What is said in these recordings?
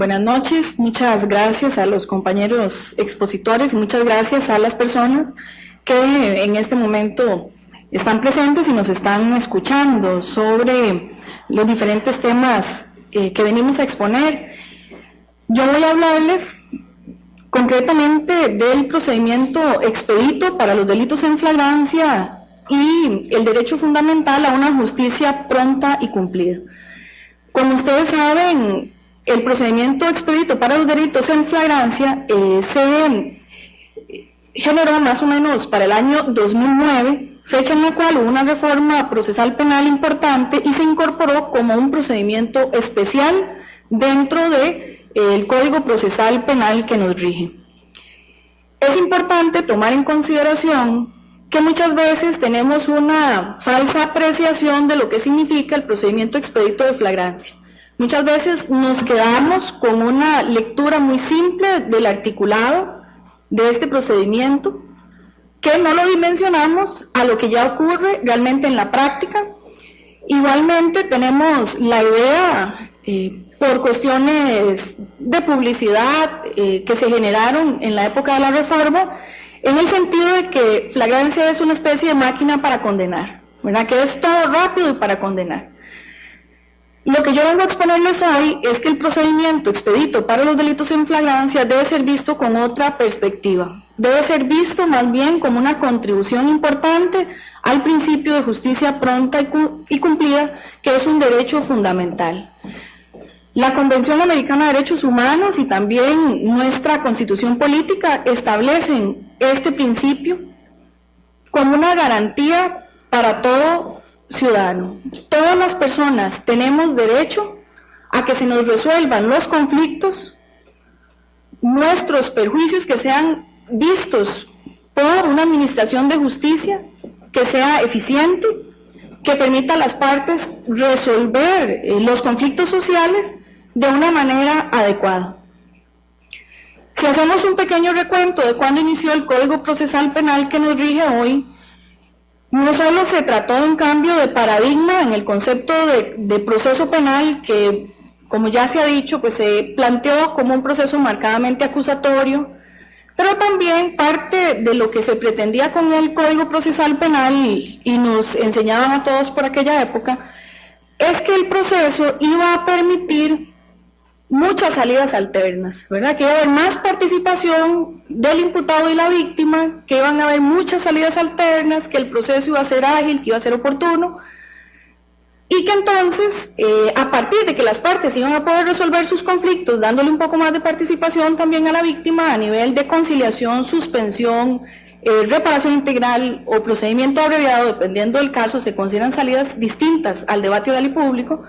Buenas noches, muchas gracias a los compañeros expositores y muchas gracias a las personas que en este momento están presentes y nos están escuchando sobre los diferentes temas que venimos a exponer. Yo voy a hablarles concretamente del procedimiento expedito para los delitos en flagrancia y el derecho fundamental a una justicia pronta y cumplida. Como ustedes saben, el procedimiento expedito para los delitos en flagrancia se generó más o menos para el año 2009, fecha en la cual hubo una reforma procesal penal importante y se incorporó como un procedimiento especial dentro del Código Procesal Penal que nos rige. Es importante tomar en consideración que muchas veces tenemos una falsa apreciación de lo que significa el procedimiento expedito de flagrancia. Muchas veces nos quedamos con una lectura muy simple del articulado de este procedimiento, que no lo dimensionamos a lo que ya ocurre realmente en la práctica. Igualmente tenemos la idea, por cuestiones de publicidad que se generaron en la época de la reforma, en el sentido de que flagrancia es una especie de máquina para condenar, ¿verdad? Que es todo rápido y para condenar. Lo que yo vengo a exponerles hoy es que el procedimiento expedito para los delitos en flagrancia debe ser visto con otra perspectiva. Debe ser visto más bien como una contribución importante al principio de justicia pronta y cumplida, que es un derecho fundamental. La Convención Americana de Derechos Humanos y también nuestra Constitución Política establecen este principio como una garantía para todo ciudadano. Todas las personas tenemos derecho a que se nos resuelvan los conflictos, nuestros perjuicios, que sean vistos por una administración de justicia que sea eficiente, que permita a las partes resolver los conflictos sociales de una manera adecuada. Si hacemos un pequeño recuento de cuándo inició el Código Procesal Penal que nos rige hoy, no solo se trató de un cambio de paradigma en el concepto de proceso penal, que, como ya se ha dicho, pues se planteó como un proceso marcadamente acusatorio, pero también parte de lo que se pretendía con el Código Procesal Penal, y nos enseñaban a todos por aquella época, es que el proceso iba a permitir muchas salidas alternas, ¿verdad? Que iba a haber más participación del imputado y la víctima, que iban a haber muchas salidas alternas, que el proceso iba a ser ágil, que iba a ser oportuno, y que entonces, a partir de que las partes iban a poder resolver sus conflictos, dándole un poco más de participación también a la víctima a nivel de conciliación, suspensión, reparación integral o procedimiento abreviado, dependiendo del caso, se consideran salidas distintas al debate oral y público.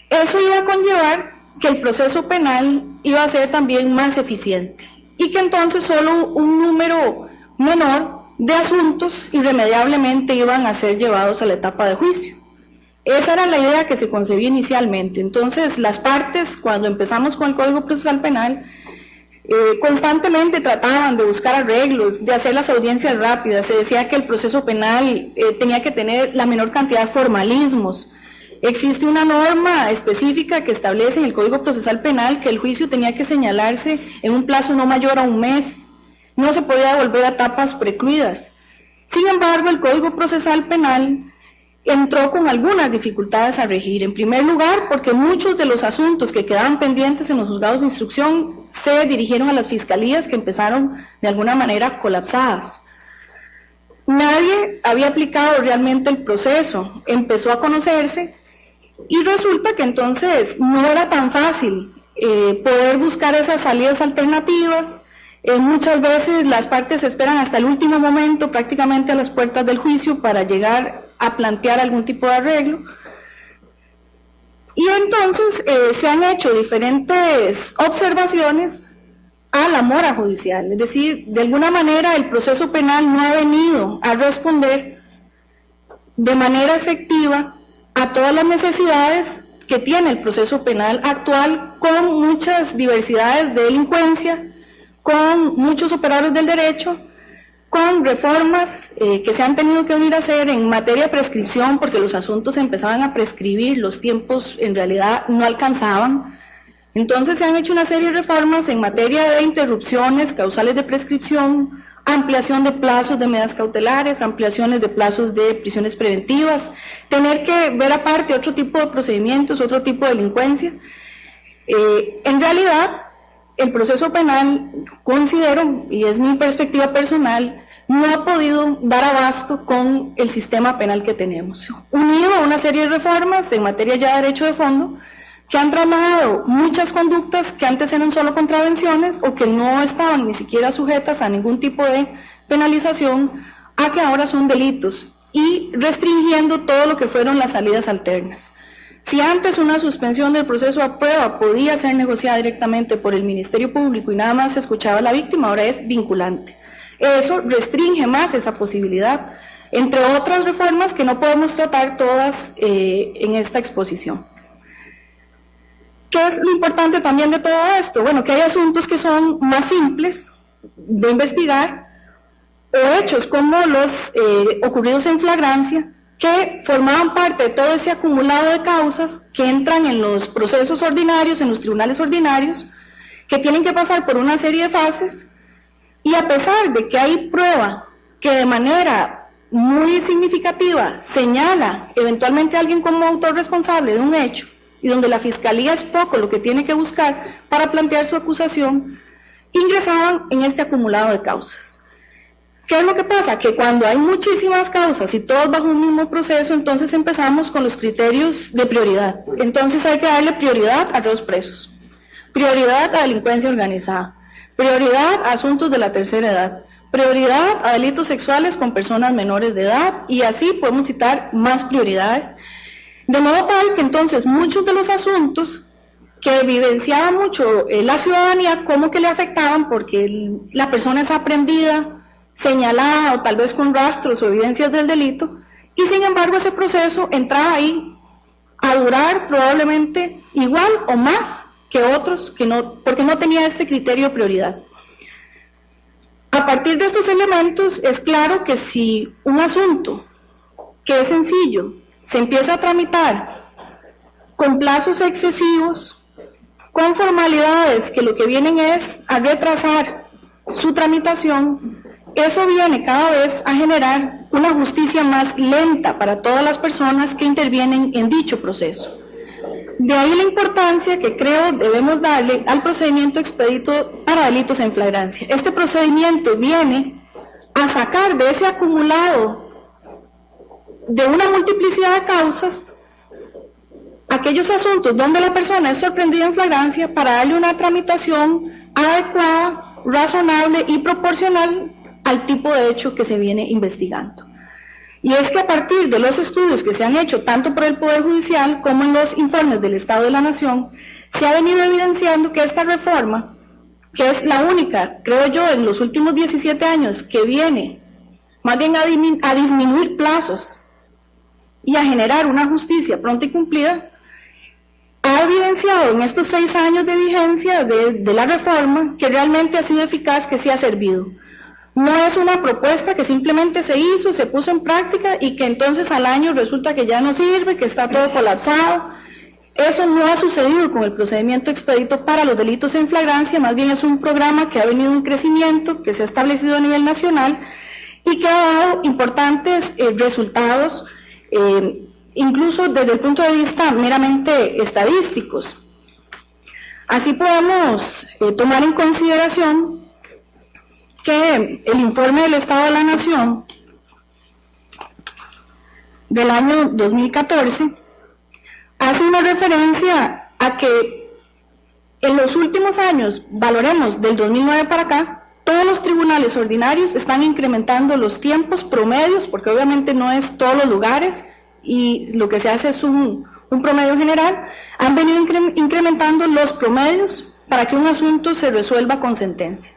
Eso iba a conllevar que el proceso penal iba a ser también más eficiente y que entonces solo un número menor de asuntos irremediablemente iban a ser llevados a la etapa de juicio. Esa era la idea que se concebía inicialmente. Entonces, las partes, cuando empezamos con el Código Procesal Penal, constantemente trataban de buscar arreglos, de hacer las audiencias rápidas. Se decía que el proceso penal tenía que tener la menor cantidad de formalismos. Existe una norma específica que establece en el Código Procesal Penal que el juicio tenía que señalarse en un plazo no mayor a un mes. No se podía volver a etapas precluidas. Sin embargo, el Código Procesal Penal entró con algunas dificultades a regir. En primer lugar, porque muchos de los asuntos que quedaban pendientes en los juzgados de instrucción se dirigieron a las fiscalías, que empezaron de alguna manera colapsadas. Nadie había aplicado realmente el proceso, empezó a conocerse y resulta que entonces no era tan fácil poder buscar esas salidas alternativas. Muchas veces las partes esperan hasta el último momento, prácticamente a las puertas del juicio, para llegar a plantear algún tipo de arreglo. Y entonces se han hecho diferentes observaciones a la mora judicial, es decir, de alguna manera el proceso penal no ha venido a responder de manera efectiva a todas las necesidades que tiene el proceso penal actual, con muchas diversidades de delincuencia, con muchos operarios del derecho, con reformas que se han tenido que venir a hacer en materia de prescripción, porque los asuntos empezaban a prescribir, los tiempos en realidad no alcanzaban, Entonces se han hecho una serie de reformas en materia de interrupciones, causales de prescripción, ampliación de plazos de medidas cautelares, ampliaciones de plazos de prisiones preventivas, tener que ver aparte otro tipo de procedimientos, otro tipo de delincuencia. En realidad, el proceso penal, considero, y es mi perspectiva personal, no ha podido dar abasto con el sistema penal que tenemos, unido a una serie de reformas en materia ya de derecho de fondo, que han trasladado muchas conductas que antes eran solo contravenciones o que no estaban ni siquiera sujetas a ningún tipo de penalización, a que ahora son delitos, y restringiendo todo lo que fueron las salidas alternas. Si antes una suspensión del proceso a prueba podía ser negociada directamente por el Ministerio Público y nada más se escuchaba a la víctima, ahora es vinculante. Eso restringe más esa posibilidad, entre otras reformas que no podemos tratar todas en esta exposición. ¿Qué es lo importante también de todo esto? Bueno, que hay asuntos que son más simples de investigar, o hechos como los ocurridos en flagrancia, que formaban parte de todo ese acumulado de causas que entran en los procesos ordinarios, en los tribunales ordinarios, que tienen que pasar por una serie de fases, y a pesar de que hay prueba que de manera muy significativa señala eventualmente a alguien como autor responsable de un hecho, y donde la Fiscalía es poco lo que tiene que buscar para plantear su acusación, ingresaban en este acumulado de causas. ¿Qué es lo que pasa? Que cuando hay muchísimas causas y todos bajo un mismo proceso, entonces empezamos con los criterios de prioridad. Entonces hay que darle prioridad a los presos, prioridad a delincuencia organizada, prioridad a asuntos de la tercera edad, prioridad a delitos sexuales con personas menores de edad, y así podemos citar más prioridades. De modo tal que entonces muchos de los asuntos que vivenciaba mucho la ciudadanía, como que le afectaban porque la persona es aprendida, señalada o tal vez con rastros o evidencias del delito, y sin embargo ese proceso entraba ahí a durar probablemente igual o más que otros, que no, porque no tenía este criterio de prioridad. A partir de estos elementos es claro que si un asunto que es sencillo se empieza a tramitar con plazos excesivos, con formalidades que lo que vienen es a retrasar su tramitación, eso viene cada vez a generar una justicia más lenta para todas las personas que intervienen en dicho proceso. De ahí la importancia que creo debemos darle al procedimiento expedito para delitos en flagrancia. Este procedimiento viene a sacar de ese acumulado de una multiplicidad de causas aquellos asuntos donde la persona es sorprendida en flagrancia para darle una tramitación adecuada, razonable y proporcional al tipo de hecho que se viene investigando. Y es que a partir de los estudios que se han hecho tanto por el Poder Judicial como en los informes del Estado de la Nación, se ha venido evidenciando que esta reforma, que es la única, creo yo, en los últimos 17 años que viene más bien a disminuir plazos y a generar una justicia pronta y cumplida, ha evidenciado en estos 6 años de vigencia de la reforma que realmente ha sido eficaz, que sí ha servido. No es una propuesta que simplemente se hizo, se puso en práctica y que entonces al año resulta que ya no sirve, que está todo colapsado. Eso no ha sucedido con el procedimiento expedito para los delitos en flagrancia, más bien es un programa que ha venido en crecimiento, que se ha establecido a nivel nacional y que ha dado importantes resultados, incluso desde el punto de vista meramente estadísticos. Así podemos tomar en consideración que el informe del Estado de la Nación del año 2014 hace una referencia a que en los últimos años, valoremos del 2009 para acá, todos los tribunales ordinarios están incrementando los tiempos promedios, porque obviamente no es todos los lugares y lo que se hace es un promedio general, han venido incrementando los promedios para que un asunto se resuelva con sentencia.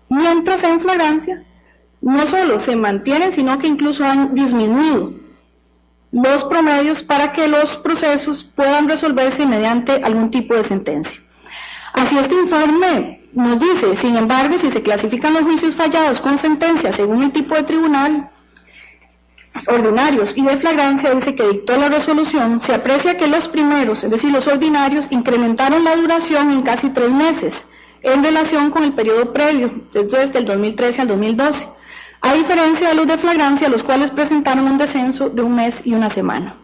Mientras en flagrancia, no solo se mantienen, sino que incluso han disminuido los promedios para que los procesos puedan resolverse mediante algún tipo de sentencia. Así este informe nos dice, sin embargo, si se clasifican los juicios fallados con sentencia según el tipo de tribunal, ordinarios y de flagrancia, dice que dictó la resolución, se aprecia que los primeros, es decir, los ordinarios, incrementaron la duración en casi 3 meses en relación con el periodo previo, desde el 2013 al 2012, a diferencia de los de flagrancia, los cuales presentaron un descenso de 1 mes y 1 semana.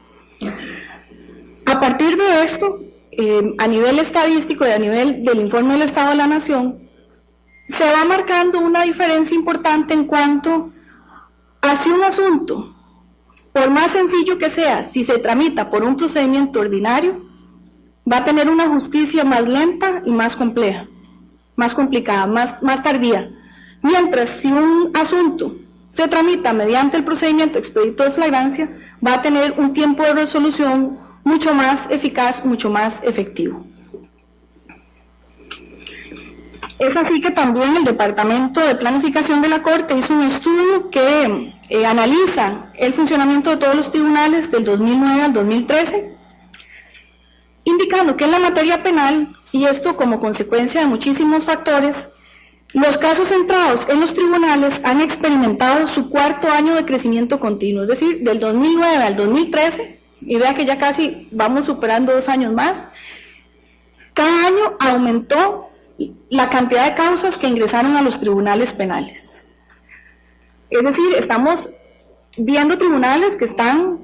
A partir de esto, a nivel estadístico y a nivel del informe del Estado de la Nación, se va marcando una diferencia importante en cuanto a si un asunto, por más sencillo que sea, si se tramita por un procedimiento ordinario, va a tener una justicia más lenta y más compleja, más complicada, más tardía. Mientras si un asunto se tramita mediante el procedimiento expedito de flagrancia, va a tener un tiempo de resolución mucho más eficaz, mucho más efectivo. Es así que también el Departamento de Planificación de la Corte hizo un estudio que analiza el funcionamiento de todos los tribunales del 2009 al 2013, indicando que en la materia penal, y esto como consecuencia de muchísimos factores, los casos centrados en los tribunales han experimentado su 4º año de crecimiento continuo, es decir, del 2009 al 2013, y vea que ya casi vamos superando 2 años más, cada año aumentó la cantidad de causas que ingresaron a los tribunales penales. Es decir, estamos viendo tribunales que están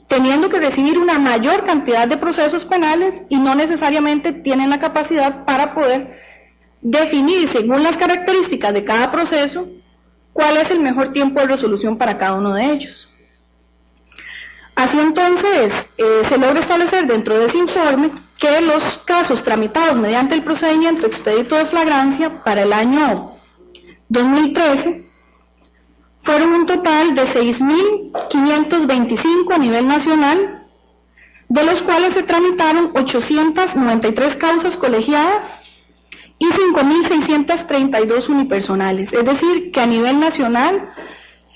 teniendo que recibir una mayor cantidad de procesos penales y no necesariamente tienen la capacidad para poder definir, según las características de cada proceso, cuál es el mejor tiempo de resolución para cada uno de ellos. Así entonces, se logra establecer dentro de ese informe que los casos tramitados mediante el procedimiento expedito de flagrancia para el año 2013 fueron un total de 6.525 a nivel nacional, de los cuales se tramitaron 893 causas colegiadas y 5.632 unipersonales. Es decir, que a nivel nacional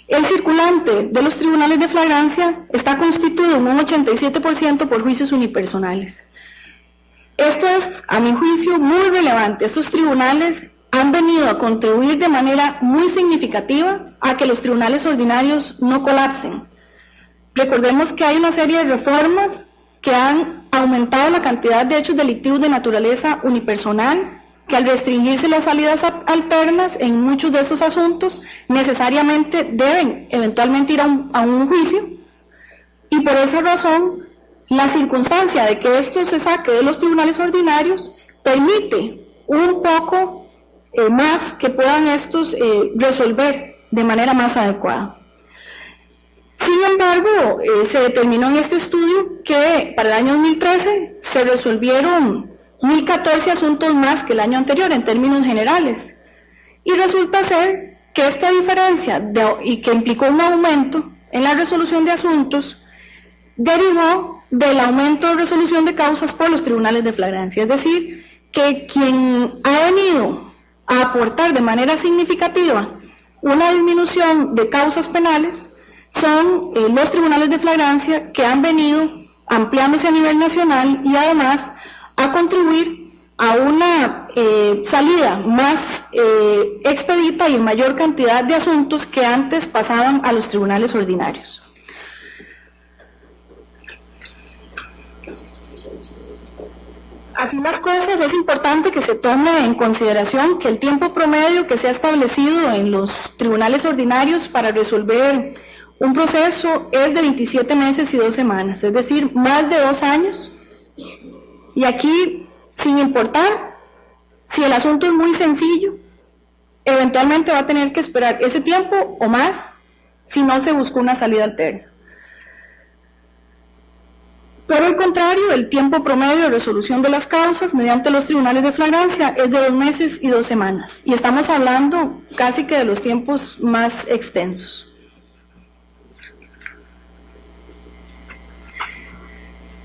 el circulante de los tribunales de flagrancia está constituido en un 87% por juicios unipersonales. Esto es, a mi juicio, muy relevante. Estos tribunales han venido a contribuir de manera muy significativa a que los tribunales ordinarios no colapsen. Recordemos que hay una serie de reformas que han aumentado la cantidad de hechos delictivos de naturaleza unipersonal, que al restringirse las salidas alternas en muchos de estos asuntos necesariamente deben eventualmente ir a un juicio, y por esa razón la circunstancia de que esto se saque de los tribunales ordinarios permite un poco más que puedan estos resolver de manera más adecuada. Sin embargo, se determinó en este estudio que para el año 2013 se resolvieron 1.014 asuntos más que el año anterior en términos generales, y resulta ser que esta diferencia y que implicó un aumento en la resolución de asuntos derivó del aumento de resolución de causas por los tribunales de flagrancia. Es decir, que quien ha venido a aportar de manera significativa una disminución de causas penales son los tribunales de flagrancia, que han venido ampliándose a nivel nacional y además a contribuir a una salida más expedita y en mayor cantidad de asuntos que antes pasaban a los tribunales ordinarios. Así las cosas, es importante que se tome en consideración que el tiempo promedio que se ha establecido en los tribunales ordinarios para resolver un proceso es de 27 meses y 2 semanas, es decir, más de 2 años. Y aquí, sin importar si el asunto es muy sencillo, eventualmente va a tener que esperar ese tiempo o más si no se buscó una salida alterna. Por el contrario, el tiempo promedio de resolución de las causas mediante los tribunales de flagrancia es de 2 meses y 2 semanas, y estamos hablando casi que de los tiempos más extensos.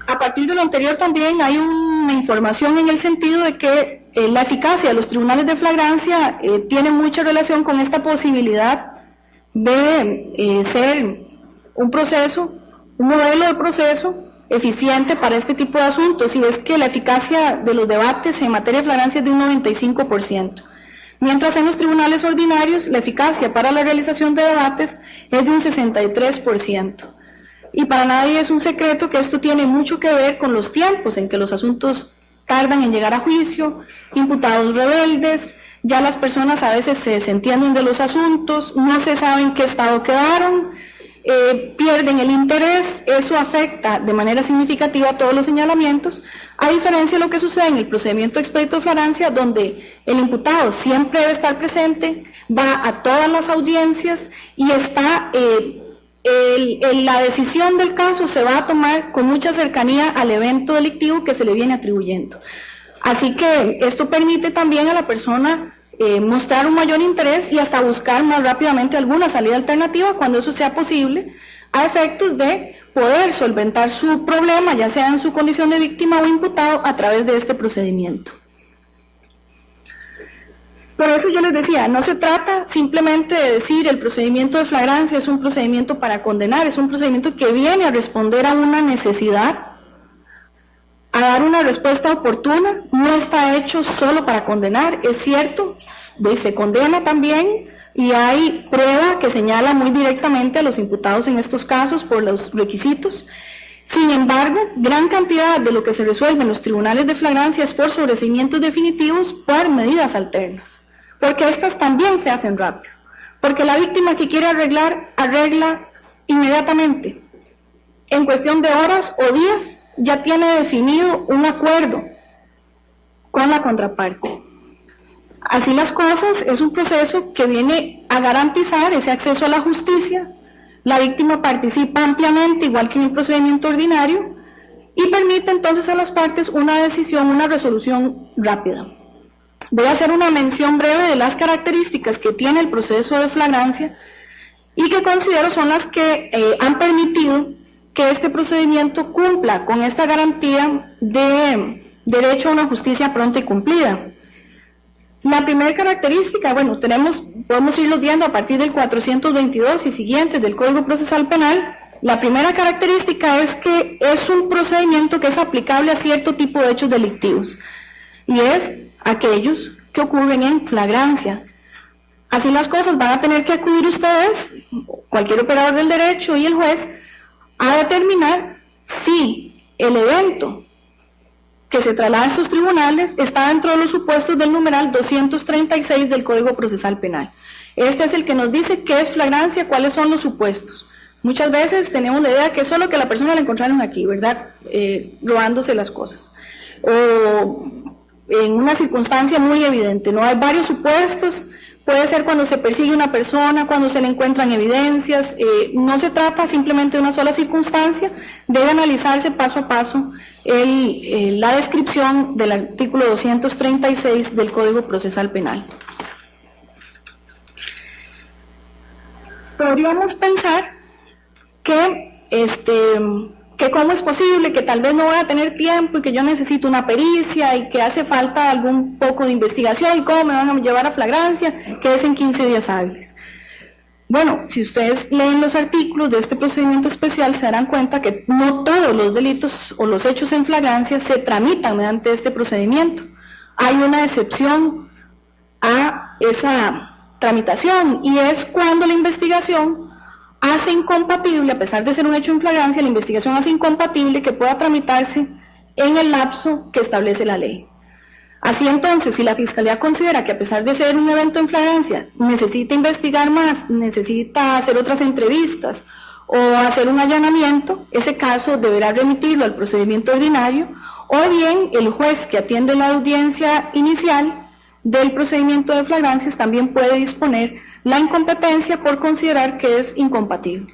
A partir de lo anterior también hay una información en el sentido de que la eficacia de los tribunales de flagrancia tiene mucha relación con esta posibilidad de ser un proceso, un modelo de proceso eficiente para este tipo de asuntos, y es que la eficacia de los debates en materia de flagrancia es de un 95%. mientras en los tribunales ordinarios la eficacia para la realización de debates es de un 63%. Y para nadie es un secreto que esto tiene mucho que ver con los tiempos en que los asuntos tardan en llegar a juicio, imputados rebeldes, ya las personas a veces se desentienden de los asuntos, no se sabe en qué estado quedaron, pierden el interés, eso afecta de manera significativa todos los señalamientos, a diferencia de lo que sucede en el procedimiento expedito de flagrancia, donde el imputado siempre debe estar presente, va a todas las audiencias y está, la decisión del caso se va a tomar con mucha cercanía al evento delictivo que se le viene atribuyendo. Así que esto permite también a la persona mostrar un mayor interés y hasta buscar más rápidamente alguna salida alternativa cuando eso sea posible, a efectos de poder solventar su problema, ya sea en su condición de víctima o imputado, a través de este procedimiento. Por eso yo les decía, no se trata simplemente de decir el procedimiento de flagrancia es un procedimiento para condenar, es un procedimiento que viene a responder a una necesidad, a dar una respuesta oportuna, no está hecho solo para condenar, es cierto, se condena también y hay prueba que señala muy directamente a los imputados en estos casos por los requisitos. Sin embargo, gran cantidad de lo que se resuelve en los tribunales de flagrancia es por sobreseimientos definitivos por medidas alternas, porque estas también se hacen rápido, porque la víctima que quiere arreglar, arregla inmediatamente. En cuestión de horas o días ya tiene definido un acuerdo con la contraparte. Así las cosas, es un proceso que viene a garantizar ese acceso a la justicia. La víctima participa ampliamente, igual que en el procedimiento ordinario, y permite entonces a las partes una decisión, una resolución rápida. Voy a hacer una mención breve de las características que tiene el proceso de flagrancia y que considero son las que han permitido que este procedimiento cumpla con esta garantía de derecho a una justicia pronta y cumplida. La primera característica, bueno, podemos irlo viendo a partir del 422 y siguientes del Código Procesal Penal. La primera característica es que es un procedimiento que es aplicable a cierto tipo de hechos delictivos, y es aquellos que ocurren en flagrancia. Así las cosas, van a tener que acudir ustedes, cualquier operador del derecho y el juez, a determinar si el evento que se traslada a estos tribunales está dentro de los supuestos del numeral 236 del Código Procesal Penal. Este es el que nos dice qué es flagrancia, cuáles son los supuestos. Muchas veces tenemos la idea que es solo que la persona la encontraron aquí, ¿verdad? Robándose las cosas. O en una circunstancia muy evidente, ¿no? Hay varios supuestos. Puede ser cuando se persigue a una persona, cuando se le encuentran evidencias, no se trata simplemente de una sola circunstancia, debe analizarse paso a paso la descripción del artículo 236 del Código Procesal Penal. Podríamos pensar que cómo es posible, que tal vez no voy a tener tiempo y que yo necesito una pericia y que hace falta algún poco de investigación y cómo me van a llevar a flagrancia, que es en 15 días hábiles. Bueno, si ustedes leen los artículos de este procedimiento especial se darán cuenta que no todos los delitos o los hechos en flagrancia se tramitan mediante este procedimiento. Hay una excepción a esa tramitación y es cuando la investigación hace incompatible, a pesar de ser un hecho en flagrancia, la investigación hace incompatible que pueda tramitarse en el lapso que establece la ley. Así entonces, si la Fiscalía considera que a pesar de ser un evento en flagrancia, necesita investigar más, necesita hacer otras entrevistas o hacer un allanamiento, ese caso deberá remitirlo al procedimiento ordinario, o bien el juez que atiende la audiencia inicial del procedimiento de flagrancias también puede disponer la incompetencia por considerar que es incompatible.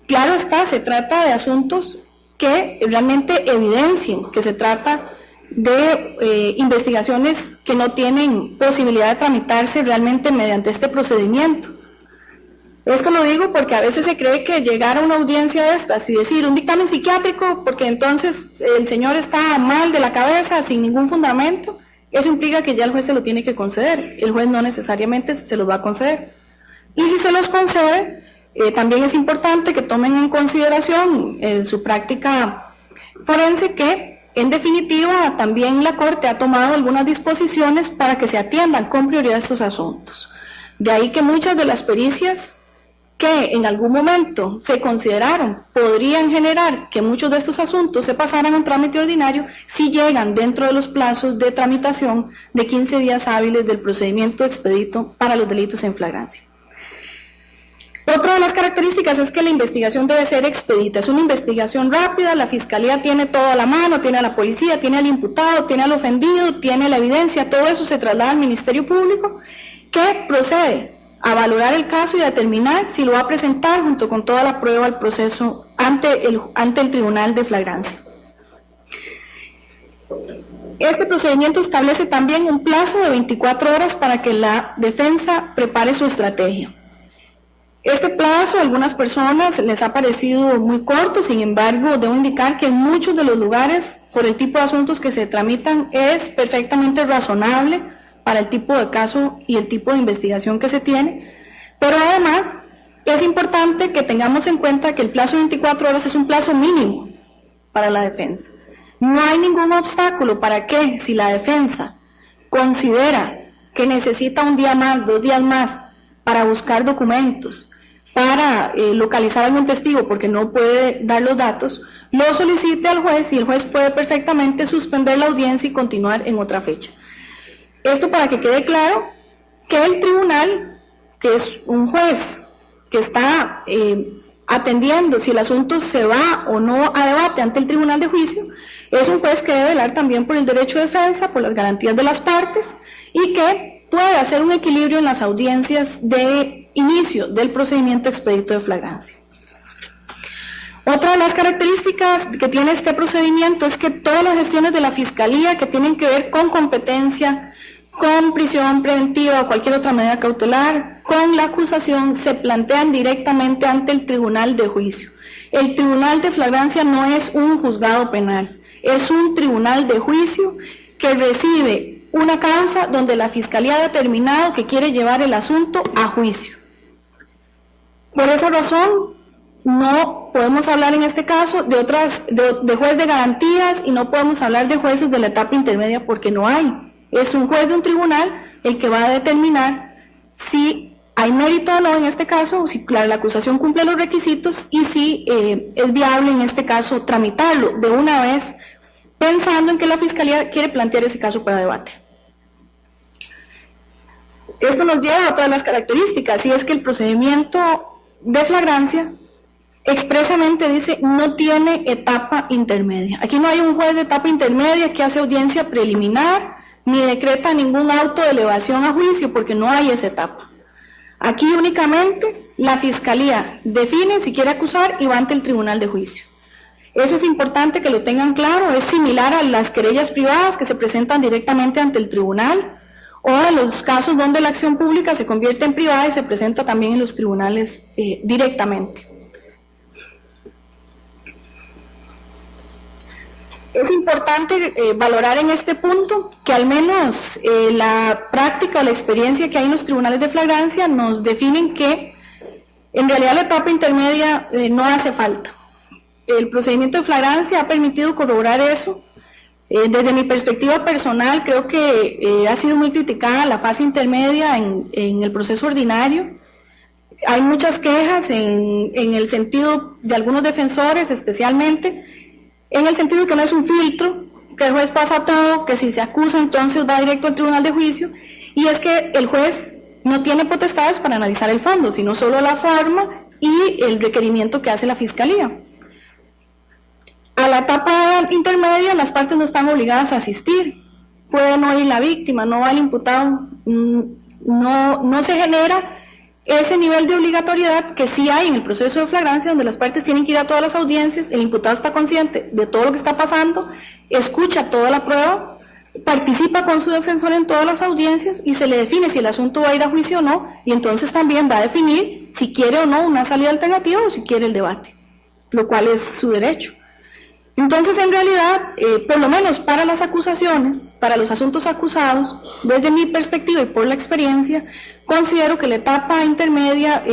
Claro está, se trata de asuntos que realmente evidencien que se trata de investigaciones que no tienen posibilidad de tramitarse realmente mediante este procedimiento. Esto lo digo porque a veces se cree que llegar a una audiencia de estas y decir un dictamen psiquiátrico porque entonces el señor está mal de la cabeza sin ningún fundamento, eso implica que ya el juez se lo tiene que conceder. El juez no necesariamente se lo va a conceder. Y si se los concede, también es importante que tomen en consideración en su práctica forense que en definitiva, también la Corte ha tomado algunas disposiciones para que se atiendan con prioridad estos asuntos. De ahí que muchas de las pericias que en algún momento se consideraron podrían generar que muchos de estos asuntos se pasaran a un trámite ordinario si llegan dentro de los plazos de tramitación de 15 días hábiles del procedimiento expedito para los delitos en flagrancia. Otra de las características es que la investigación debe ser expedita. Es una investigación rápida, la Fiscalía tiene todo a la mano, tiene a la policía, tiene al imputado, tiene al ofendido, tiene la evidencia, todo eso se traslada al Ministerio Público, que procede a valorar el caso y a determinar si lo va a presentar junto con toda la prueba al proceso ante el Tribunal de Flagrancia. Este procedimiento establece también un plazo de 24 horas para que la defensa prepare su estrategia. Este plazo a algunas personas les ha parecido muy corto, sin embargo, debo indicar que en muchos de los lugares, por el tipo de asuntos que se tramitan, es perfectamente razonable para el tipo de caso y el tipo de investigación que se tiene, pero además es importante que tengamos en cuenta que el plazo de 24 horas es un plazo mínimo para la defensa. No hay ningún obstáculo para que, si la defensa considera que necesita un día más, 2 días más, para buscar documentos, para localizar algún testigo porque no puede dar los datos, lo solicite al juez y el juez puede perfectamente suspender la audiencia y continuar en otra fecha. Esto para que quede claro que el tribunal, que es un juez que está atendiendo si el asunto se va o no a debate ante el tribunal de juicio, es un juez que debe velar también por el derecho de defensa, por las garantías de las partes y que puede hacer un equilibrio en las audiencias de inicio del procedimiento expedito de flagrancia. Otra de las características que tiene este procedimiento es que todas las gestiones de la Fiscalía que tienen que ver con competencia, con prisión preventiva o cualquier otra medida cautelar, con la acusación, se plantean directamente ante el tribunal de juicio. El tribunal de flagrancia no es un juzgado penal, es un tribunal de juicio que recibe una causa donde la Fiscalía ha determinado que quiere llevar el asunto a juicio. Por esa razón, no podemos hablar en este caso de juez de garantías y no podemos hablar de jueces de la etapa intermedia porque no hay. Es un juez de un tribunal el que va a determinar si hay mérito o no en este caso, si la acusación cumple los requisitos y si es viable en este caso tramitarlo de una vez pensando en que la Fiscalía quiere plantear ese caso para debate. Esto nos lleva a otra de las características y es que el procedimiento de flagrancia expresamente dice no tiene etapa intermedia. Aquí no hay un juez de etapa intermedia que hace audiencia preliminar ni decreta ningún auto de elevación a juicio porque no hay esa etapa. Aquí únicamente la Fiscalía define si quiere acusar y va ante el tribunal de juicio. Eso es importante que lo tengan claro, es similar a las querellas privadas que se presentan directamente ante el tribunal o a los casos donde la acción pública se convierte en privada y se presenta también en los tribunales directamente. Es importante valorar en este punto que al menos la práctica o la experiencia que hay en los tribunales de flagrancia nos definen que en realidad la etapa intermedia no hace falta. El procedimiento de flagrancia ha permitido corroborar eso. Desde mi perspectiva personal, creo que ha sido muy criticada la fase intermedia en el proceso ordinario. Hay muchas quejas en el sentido de algunos defensores, especialmente, en el sentido de que no es un filtro, que el juez pasa todo, que si se acusa entonces va directo al tribunal de juicio, y es que el juez no tiene potestades para analizar el fondo, sino solo la forma y el requerimiento que hace la Fiscalía. A la etapa intermedia las partes no están obligadas a asistir, puede no ir la víctima, no va el imputado, no se genera ese nivel de obligatoriedad que sí hay en el proceso de flagrancia donde las partes tienen que ir a todas las audiencias, el imputado está consciente de todo lo que está pasando, escucha toda la prueba, participa con su defensor en todas las audiencias y se le define si el asunto va a ir a juicio o no y entonces también va a definir si quiere o no una salida alternativa o si quiere el debate, lo cual es su derecho. Entonces, en realidad, por lo menos para las acusaciones, para los asuntos acusados, desde mi perspectiva y por la experiencia, considero que la etapa intermedia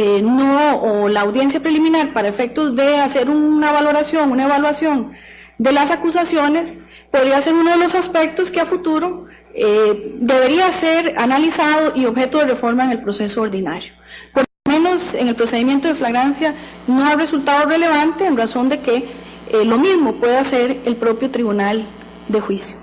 o la audiencia preliminar para efectos de hacer una valoración, una evaluación de las acusaciones, podría ser uno de los aspectos que a futuro debería ser analizado y objeto de reforma en el proceso ordinario. Por lo menos en el procedimiento de flagrancia no ha resultado relevante en razón de que lo mismo puede hacer el propio tribunal de juicio.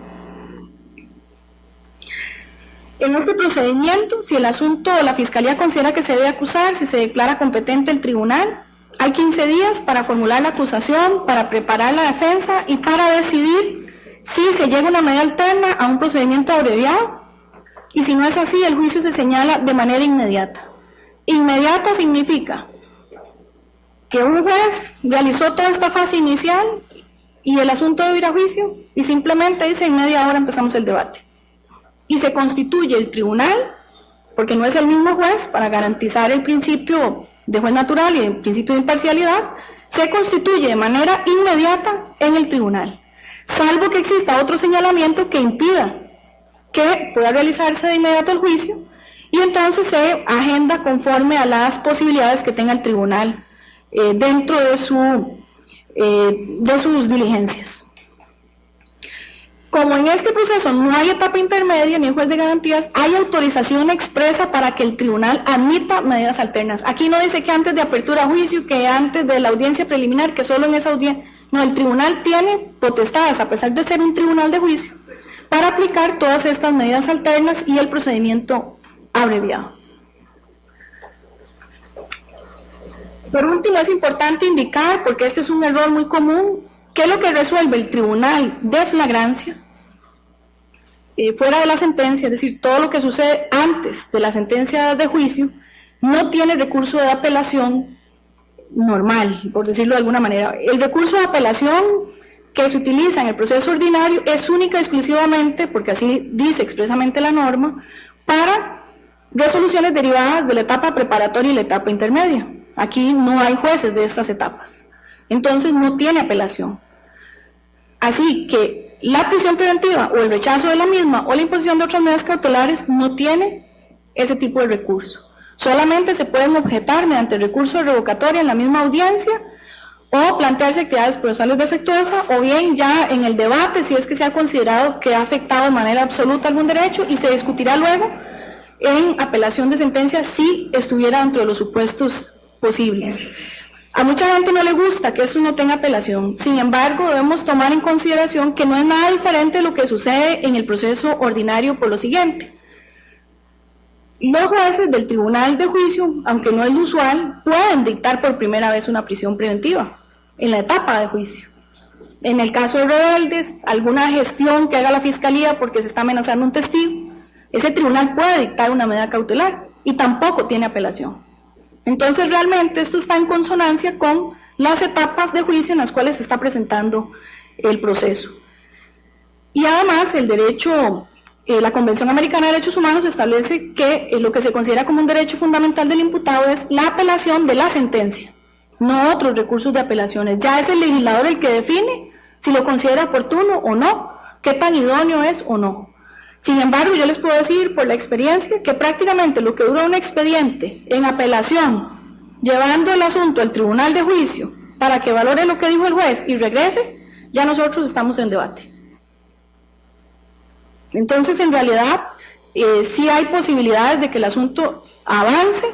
En este procedimiento, si el asunto o la Fiscalía considera que se debe acusar, si se declara competente el tribunal, hay 15 días para formular la acusación, para preparar la defensa y para decidir si se llega a una medida alterna a un procedimiento abreviado, y si no es así, el juicio se señala de manera inmediata. Inmediata significa que un juez realizó toda esta fase inicial y el asunto debe ir a juicio y simplemente dice en media hora empezamos el debate. Y se constituye el tribunal, porque no es el mismo juez, para garantizar el principio de juez natural y el principio de imparcialidad, se constituye de manera inmediata en el tribunal, salvo que exista otro señalamiento que impida que pueda realizarse de inmediato el juicio, y entonces se agenda conforme a las posibilidades que tenga el tribunal dentro de sus diligencias. Como en este proceso no hay etapa intermedia ni juez de garantías, hay autorización expresa para que el tribunal admita medidas alternas. Aquí no dice que antes de apertura a juicio, que antes de la audiencia preliminar, que solo en esa audiencia. No, el tribunal tiene potestades, a pesar de ser un tribunal de juicio, para aplicar todas estas medidas alternas y el procedimiento abreviado. Por último, es importante indicar, porque este es un error muy común, ¿qué es lo que resuelve el tribunal de flagrancia? Fuera de la sentencia, es decir, todo lo que sucede antes de la sentencia de juicio, no tiene recurso de apelación normal, por decirlo de alguna manera. El recurso de apelación que se utiliza en el proceso ordinario es única y exclusivamente, porque así dice expresamente la norma, para resoluciones derivadas de la etapa preparatoria y la etapa intermedia. Aquí no hay jueces de estas etapas, entonces no tiene apelación. Así que la prisión preventiva o el rechazo de la misma o la imposición de otras medidas cautelares no tiene ese tipo de recurso. Solamente se pueden objetar mediante recurso de revocatoria en la misma audiencia o plantearse actividades procesales defectuosas, o bien ya en el debate si es que se ha considerado que ha afectado de manera absoluta algún derecho, y se discutirá luego en apelación de sentencia si estuviera dentro de los supuestos posibles. A mucha gente no le gusta que esto no tenga apelación, sin embargo debemos tomar en consideración que no es nada diferente de lo que sucede en el proceso ordinario por lo siguiente. Los jueces del tribunal de juicio, aunque no es lo usual, pueden dictar por primera vez una prisión preventiva en la etapa de juicio. En el caso de rebeldes, alguna gestión que haga la Fiscalía porque se está amenazando un testigo, ese tribunal puede dictar una medida cautelar y tampoco tiene apelación. Entonces realmente esto está en consonancia con las etapas de juicio en las cuales se está presentando el proceso. Y además el derecho, la Convención Americana de Derechos Humanos establece que lo que se considera como un derecho fundamental del imputado es la apelación de la sentencia, no otros recursos de apelaciones. Ya es el legislador el que define si lo considera oportuno o no, qué tan idóneo es o no. Sin embargo, yo les puedo decir por la experiencia que prácticamente lo que dura un expediente en apelación, llevando el asunto al tribunal de juicio para que valore lo que dijo el juez y regrese, ya nosotros estamos en debate. Entonces, en realidad, sí hay posibilidades de que el asunto avance,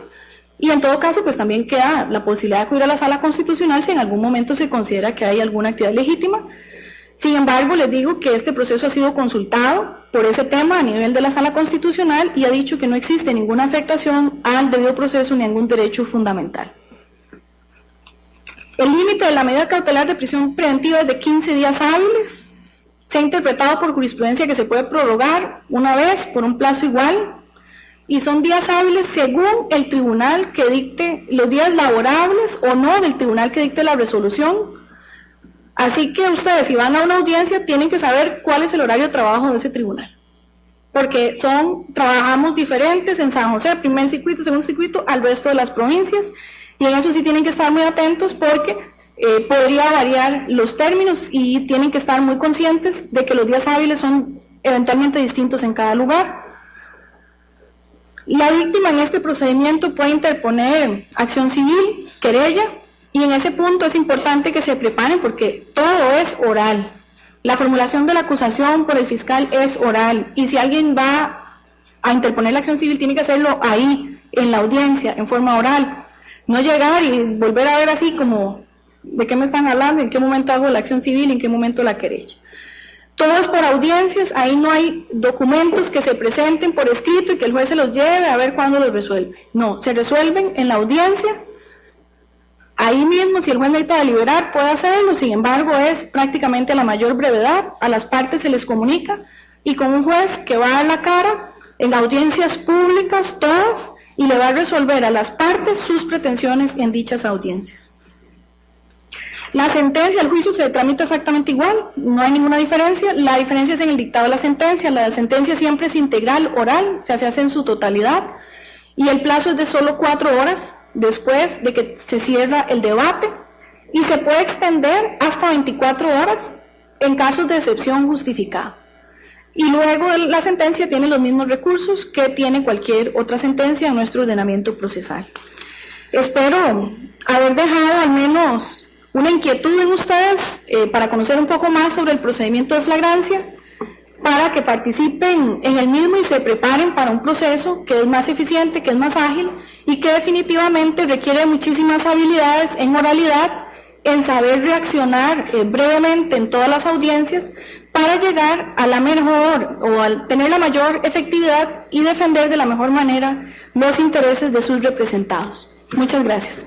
y en todo caso, pues también queda la posibilidad de acudir a la Sala Constitucional si en algún momento se considera que hay alguna actividad legítima. Sin embargo, les digo que este proceso ha sido consultado por ese tema a nivel de la Sala Constitucional y ha dicho que no existe ninguna afectación al debido proceso ni ningún derecho fundamental. El límite de la medida cautelar de prisión preventiva es de 15 días hábiles. Se ha interpretado por jurisprudencia que se puede prorrogar una vez por un plazo igual, y son días hábiles según el tribunal que dicte los días laborables o no del tribunal que dicte la resolución. Así que ustedes, si van a una audiencia, tienen que saber cuál es el horario de trabajo de ese tribunal, porque trabajamos diferentes en San José, primer circuito, segundo circuito, al resto de las provincias, y en eso sí tienen que estar muy atentos porque podría variar los términos, y tienen que estar muy conscientes de que los días hábiles son eventualmente distintos en cada lugar. La víctima en este procedimiento puede interponer acción civil, querella, y en ese punto es importante que se preparen porque todo es oral. La formulación de la acusación por el fiscal es oral y si alguien va a interponer la acción civil tiene que hacerlo ahí, en la audiencia, en forma oral. No llegar y volver a ver así como, ¿de qué me están hablando? ¿En qué momento hago la acción civil? ¿En qué momento la querella? Todo es por audiencias, ahí no hay documentos que se presenten por escrito y que el juez se los lleve a ver cuándo los resuelve. No, se resuelven en la audiencia, ahí mismo si el juez necesita deliberar puede hacerlo, sin embargo es prácticamente a la mayor brevedad, a las partes se les comunica y con un juez que va a la cara en audiencias públicas todas y le va a resolver a las partes sus pretensiones en dichas audiencias. La sentencia, el juicio se tramita exactamente igual, no hay ninguna diferencia, la diferencia es en el dictado de la sentencia siempre es integral, oral, o sea, se hace en su totalidad, y el plazo es de solo 4 horas después de que se cierra el debate, y se puede extender hasta 24 horas en casos de excepción justificada. Y luego la sentencia tiene los mismos recursos que tiene cualquier otra sentencia en nuestro ordenamiento procesal. Espero haber dejado al menos una inquietud en ustedes para conocer un poco más sobre el procedimiento de flagrancia, para que participen en el mismo y se preparen para un proceso que es más eficiente, que es más ágil y que definitivamente requiere muchísimas habilidades en oralidad, en saber reaccionar brevemente en todas las audiencias para llegar a la mejor o al tener la mayor efectividad y defender de la mejor manera los intereses de sus representados. Muchas gracias.